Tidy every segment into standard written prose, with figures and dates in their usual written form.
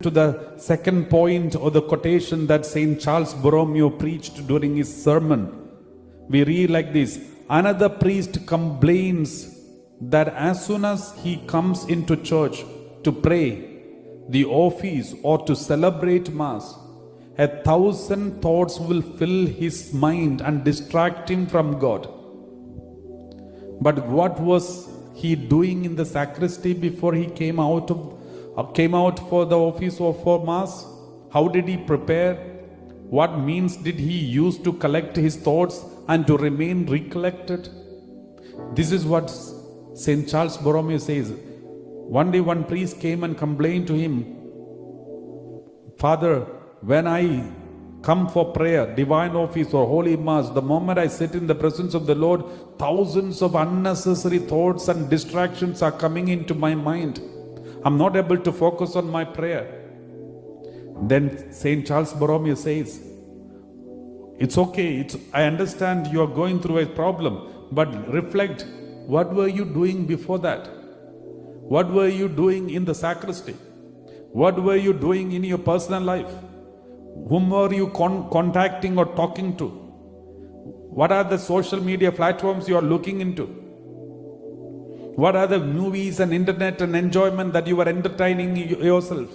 to the second point or the quotation that St. Charles Borromeo preached during his sermon. We read like this: another priest complains that as soon as he comes into church to pray the office or to celebrate Mass, 1,000 thoughts will fill his mind and distract him from God. But what was he doing in the sacristy before he came out for the office or for Mass? How did he prepare? What means did he use to collect his thoughts and to remain recollected? This is what St. Charles Borromeo says. One day one priest came and complained to him, "Father, when I come for prayer, divine office or holy Mass, the moment I sit in the presence of the Lord, thousands of unnecessary thoughts and distractions are coming into my mind. I'm not able to focus on my prayer." Then St. Charles Borromeo says, it's okay, I understand you are going through a problem, but reflect, what were you doing before that? What were you doing in the sacristy? What were you doing in your personal life? Whom were you contacting or talking to? What are the social media platforms you are looking into? What are the movies and internet and enjoyment that you are entertaining yourself?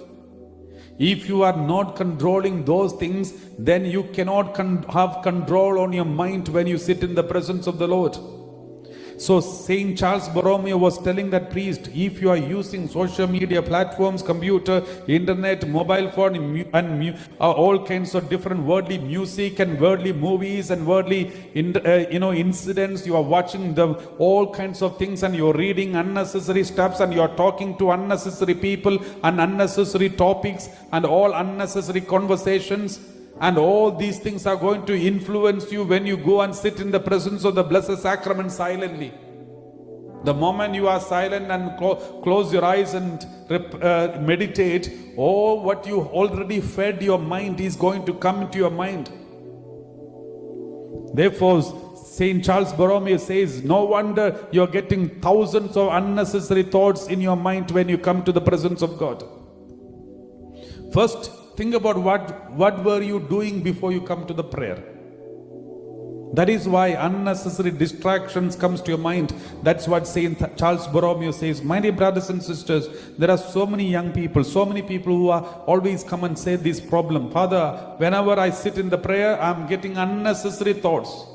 If you are not controlling those things, then you cannot have control on your mind when you sit in the presence of the Lord. So St. Charles Borromeo was telling that priest, if you are using social media platforms, computer, internet, mobile phone, and all kinds of different worldly music and worldly movies and worldly incidents, you are watching all kinds of things, and you are reading unnecessary stuffs, and you are talking to unnecessary people and unnecessary topics and all unnecessary conversations. And all these things are going to influence you when you go and sit in the presence of the Blessed Sacrament silently. The moment you are silent and close your eyes and meditate, all what you already fed your mind is going to come into your mind. Therefore, St. Charles Borromeo says, no wonder you're getting thousands of unnecessary thoughts in your mind when you come to the presence of God. First, think about what were you doing before you come to the prayer. That is why unnecessary distractions comes to your mind. That's what St. Charles Borromeo says. My dear brothers and sisters, there are so many young people, so many people who are always come and say this problem: Father, whenever I sit in the prayer, I'm getting unnecessary thoughts.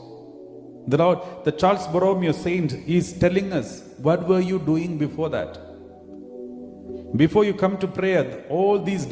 The Charles Borromeo saint is telling us, what were you doing before that? Before you come to prayer, all these